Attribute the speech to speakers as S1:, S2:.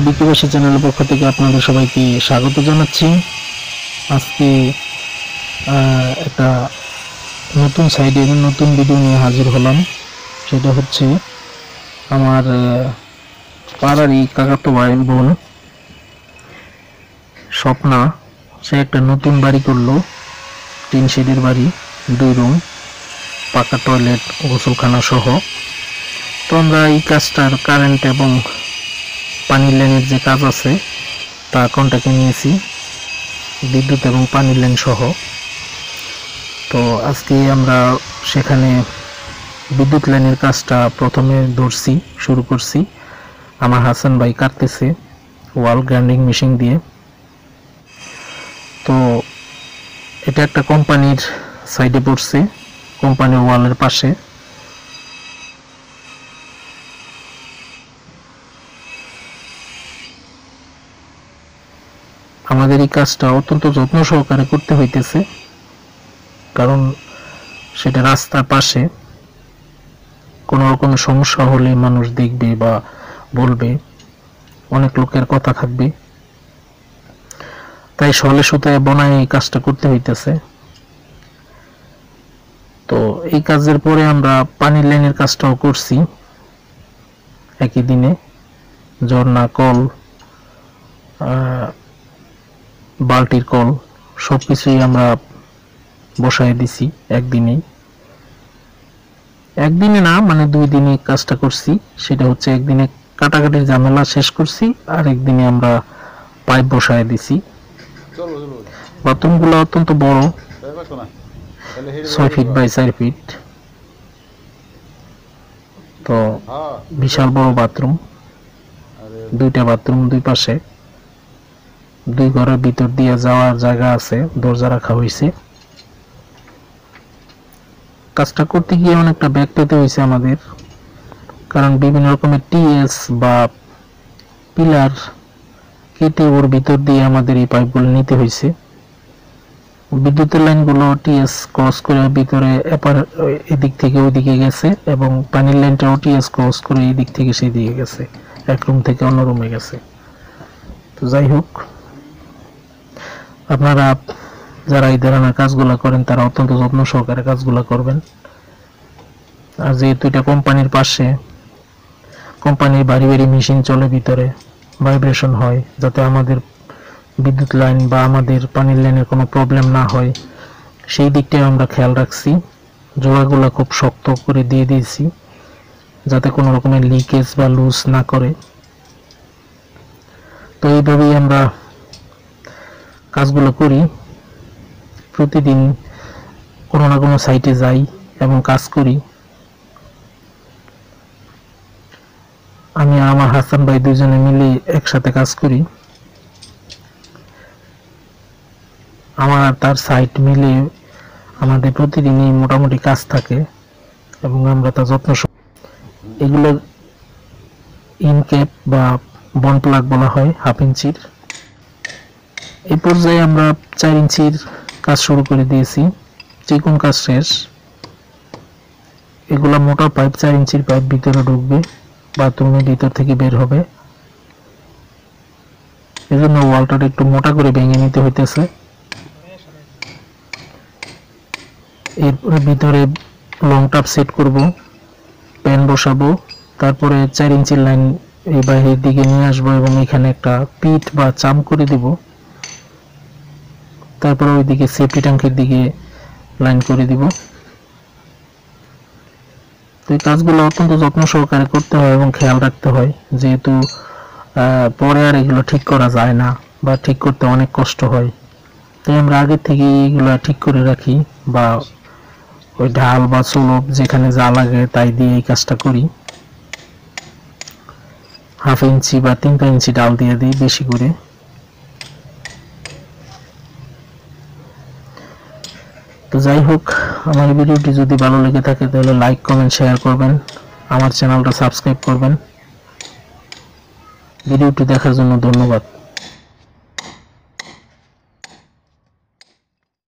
S1: বিকিবাসী চ্যানেলের পক্ষ থেকে আপনাদের সবাইকে স্বাগত জানাচ্ছি। আজকে একটা নতুন সাইডে নতুন ভিডিও নিয়ে হাজির হলাম। সেটা হচ্ছে আমার পাড়ারই কাকাতো ভাই বোন স্বপ্না, সে একটা নতুন বাড়ি করলো, টিন শেডের বাড়ি, 2 রুম, পাকা টয়লেট, গোসলখানা সহ। তো আমরা এই কাজটার কারেন্ট এবং পানির লাইনের যে কাজ আছে তা কন্ট্রাক্টে নিয়েছি, বিদ্যুৎ এবং পানির লাইন সহ। তো আজকে আমরা সেখানে বিদ্যুৎ লাইনের কাজটা প্রথমে শুরু করছি। আমার হাসান ভাই কাটতেছে ওয়াল গ্রাইন্ডিং মেশিন দিয়ে। তো এটা একটা কোম্পানির সাইডে পড়ছে, কোম্পানির ওয়ালের পাশে। আমাদের এই কাজটা অত্যন্ত যত্ন সহকারে করতে হইতেছে, কারণ সেটা রাস্তার পাশে। কোনো রকম সমস্যা হলে মানুষ দেখবে বা বলবে, অনেক লোকের কথা থাকবে, তাই সলে সুতায় বনায় এই কাজটা করতে হইতেছে। তো এই কাজের পরে আমরা পানির লাইনের কাজটাও করছি একই দিনে। ঝর্ণা, কল, বালতির কল সবকিছুই আমরা বসায় দিছি একদিনে না, মানে 2 দিনে কাজটা করছি। সেটা হচ্ছে একদিনে কাটাকাটির ঝামেলা শেষ করছি, আর একদিনে আমরা পাইপ বসায় দিছি। বাথরুমগুলো অত্যন্ত বড়, 6 ফিট বাই 4 ফিট। তো বিশাল বড় বাথরুম, 2টা বাথরুম, 2 পাশে, 2 ঘরের ভিতর দিয়ে যাওয়ার জায়গা আছে, দরজা রাখা হয়েছে। কাজটা করতে গিয়ে অনেকটা ব্যাগ পেতে হয়েছে আমাদের, কারণ বিভিন্ন রকমের টিএস বা পিলার কেটে ওর ভিতর দিয়ে আমাদের এই পাইপগুলো নিতে হয়েছে। বিদ্যুতের লাইনগুলো টিএস ক্রস করে ভিতরে এদিক থেকে ওইদিকে গেছে, এবং পানির লাইনটাও টিএস ক্রস করে এই দিক থেকে সেই দিকে গেছে, এক রুম থেকে অন্য রুমে গেছে। তো যাই হোক, আপনারা যারা এই ধরনের কাজগুলো করেন তারা অত্যন্ত যত্ন সহকারে কাজগুলো করবেন। আর যেহেতু এটা কোম্পানির পাশে, কোম্পানির বাড়ি বাড়ি মেশিন চলে, ভিতরে ভাইব্রেশন হয়, যাতে আমাদের বিদ্যুৎ লাইন বা আমাদের পানির লাইনের কোনো প্রবলেম না হয়, সেই দিকটাই আমরা খেয়াল রাখছি। জোড়াগুলো খুব শক্ত করে দিয়ে দিয়েছি, যাতে কোনো রকমের লিকেজ বা লুজ না করে। তো এইভাবেই আমরা কাজগুলো করি। প্রতিদিন কোনো না কোনো সাইটে যাই এবং কাজ করি। আমি আর আমার হাসান ভাই 2 জনে মিলে একসাথে কাজ করি। আমার আর তার সাইট মিলে আমাদের প্রতিদিনই মোটামুটি কাজ থাকে, এবং আমরা তার যত্ন। এগুলো ইনক্যাপ বা বন প্লাগ বলা হয়, 1/2 ইঞ্চির। এই পর্যায়ে আমরা 4 ইঞ্চির কাজ শুরু করে দিয়েছি, চিকন কাজ শেষ। এগুলা মোটা পাইপ, 4 ইঞ্চির পাইপ ভিতরে ঢুকবে, বাথরুমের ভিতর থেকে বের হবে। এজন্য ওয়ালটা একটু মোটা করে ভেঙে নিতে হইতেছে। এরপরে ভিতরে লং টাপ সেট করব, প্যান বসাবো, তারপরে 4 ইঞ্চির লাইন এই বাইরের দিকে নিয়ে আসবো এবং এখানে একটা পিট বা চাম করে দিব। তারপরে ওইদিকে সেফটি ট্যাঙ্কের দিকে লাইন করে দিব। তো এই কাজগুলো অত্যন্ত যত্ন সহকারে করতে হয় এবং খেয়াল রাখতে হয়, যেহেতু পরে আর এগুলো ঠিক করা যায় না বা ঠিক করতে অনেক কষ্ট হয়। তাই আমরা আগে থেকে এগুলো ঠিক করে রাখি, বা ওই ঢাল বা সোলপ যেখানে যা লাগে তাই দিয়ে এই কাজটা করি। 1/2 ইঞ্চি বা 3 ইঞ্চি ডাল দিয়ে দিই বেশি করে। তো যাই হোক, আমার ভিডিওটি যদি ভালো লেগে থাকে তাহলে লাইক, কমেন্ট, শেয়ার করবেন, আমার চ্যানেলটা সাবস্ক্রাইব করবেন। ভিডিওটি দেখার জন্য ধন্যবাদ।